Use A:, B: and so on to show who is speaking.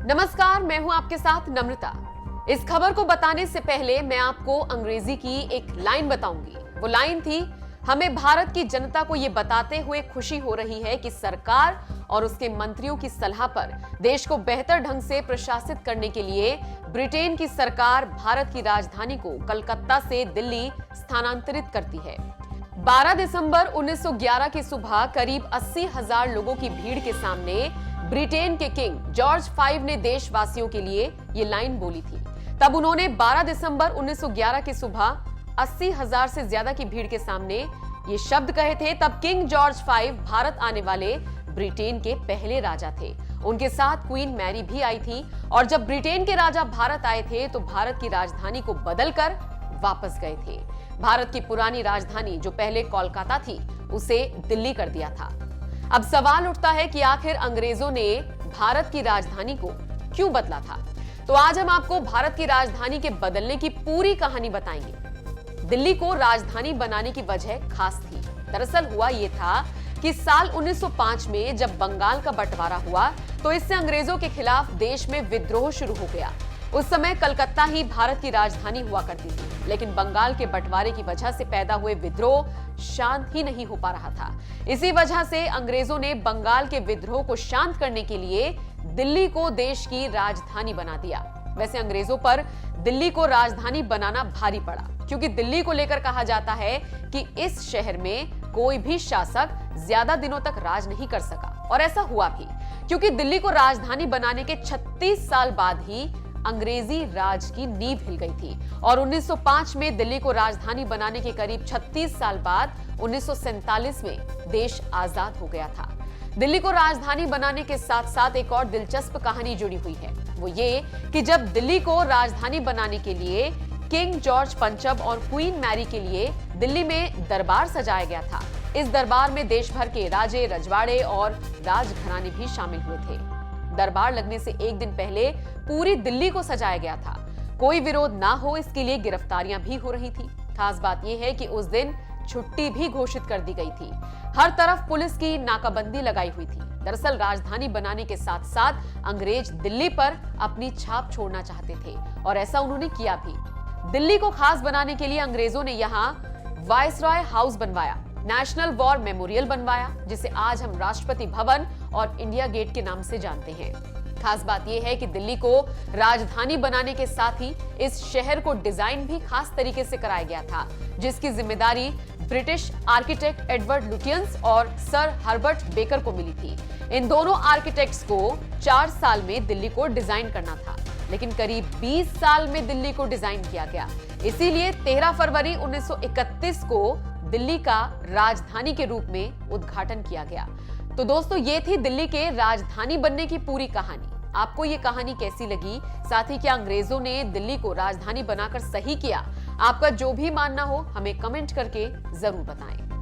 A: नमस्कार, मैं हूं आपके साथ नम्रता। इस खबर को बताने से पहले मैं आपको अंग्रेजी की एक लाइन बताऊंगी। वो लाइन थी, हमें भारत की जनता को ये बताते हुए खुशी हो रही है कि सरकार और उसके मंत्रियों की सलाह पर देश को बेहतर ढंग से प्रशासित करने के लिए ब्रिटेन की सरकार भारत की राजधानी को कलकत्ता से दिल्ली स्थानांतरित करती है। 12 दिसंबर 1911 की सुबह करीब 80,000 लोगों की भीड़ के सामने ब्रिटेन के किंग जॉर्ज 5 ने देशवासियों के लिए ये लाइन बोली थी। तब उन्होंने 12 दिसंबर 1911 की सुबह 80,000 से ज्यादा की भीड़ के सामने ये शब्द कहे थे। तब किंग जॉर्ज 5 भारत आने वाले ब्रिटेन के पहले राजा थे। उनके साथ क्वीन मैरी भी आई थी और जब ब्रिटेन के राजा भारत आए थे तो भारत की राजधानी को बदलकर वापस गए थे। भारत की पुरानी राजधानी जो पहले कोलकाता थी उसे दिल्ली कर दिया था। अब सवाल उठता है कि आखिर अंग्रेजों ने भारत की राजधानी को क्यों बदला था। तो आज हम आपको भारत की राजधानी के बदलने की पूरी कहानी बताएंगे। दिल्ली को राजधानी बनाने की वजह खास थी। दरअसल हुआ यह था कि साल 1905 में जब बंगाल का बंटवारा हुआ तो इससे अंग्रेजों के खिलाफ देश में विद्रोह शुरू हो गया। उस समय कलकत्ता ही भारत की राजधानी हुआ करती थी, लेकिन बंगाल के बंटवारे की वजह से पैदा हुए विद्रोह शांत ही नहीं हो पा रहा था। इसी वजह से अंग्रेजों ने बंगाल के विद्रोह को शांत करने के लिए दिल्ली को देश की राजधानी बना दिया। वैसे अंग्रेजों पर दिल्ली को राजधानी बनाना भारी पड़ा, क्योंकि दिल्ली को लेकर कहा जाता है कि इस शहर में कोई भी शासक ज्यादा दिनों तक राज नहीं कर सका। और ऐसा हुआ भी, क्योंकि दिल्ली को राजधानी बनाने के 36 साल बाद ही अंग्रेजी राज की नींव हिल गई थी और 1905 में दिल्ली को राजधानी बनाने के करीब 36 साल बाद 1947 में देश आजाद हो गया था। दिल्ली को राजधानी बनाने के साथ साथ एक और दिलचस्प कहानी जुड़ी हुई है। वो ये कि जब दिल्ली को राजधानी बनाने के लिए किंग जॉर्ज पंचम और क्वीन मैरी के लिए दिल्ली में दरबार सजाया गया था। इस दरबार में देश भर के राजे, रजवाड़े और राजघराने भी शामिल हुए थे। दरबार लगने से एक दिन पहले पूरी दिल्ली को सजाया गया था। कोई विरोध ना हो इसके लिए गिरफ्तारियां भी हो रही थी। खास बात यह है कि उस दिन छुट्टी भी घोषित कर दी गई थी। हर तरफ पुलिस की नाकाबंदी लगाई हुई थी। दरअसल राजधानी बनाने के साथ साथ अंग्रेज दिल्ली पर अपनी छाप छोड़ना चाहते थे और ऐसा उन्होंने किया भी। दिल्ली को खास बनाने के लिए अंग्रेजों ने यहाँ वायसरॉय हाउस बनवाया, नेशनल वॉर मेमोरियल बनवाया, जिसे आज हम राष्ट्रपति भवन और इंडिया गेट के नाम से जानते हैं। खास बात यह है कि दिल्ली को राजधानी बनाने के साथ ही इस शहर को डिजाइन भी खास तरीके से कराया गया था, जिसकी जिम्मेदारी ब्रिटिश आर्किटेक्ट एडवर्ड लुटियंस और सर हर्बर्ट बेकर को मिली थी। इन दोनों आर्किटेक्ट्स को 4 साल में दिल्ली को डिजाइन करना था, लेकिन करीब 20 साल में दिल्ली को डिजाइन किया गया। इसीलिए 13 फरवरी 1931 को दिल्ली का राजधानी के रूप में उद्घाटन किया गया। तो दोस्तों, ये थी दिल्ली के राजधानी बनने की पूरी कहानी। आपको ये कहानी कैसी लगी? साथ ही क्या अंग्रेजों ने दिल्ली को राजधानी बनाकर सही किया? आपका जो भी मानना हो हमें कमेंट करके जरूर बताएं।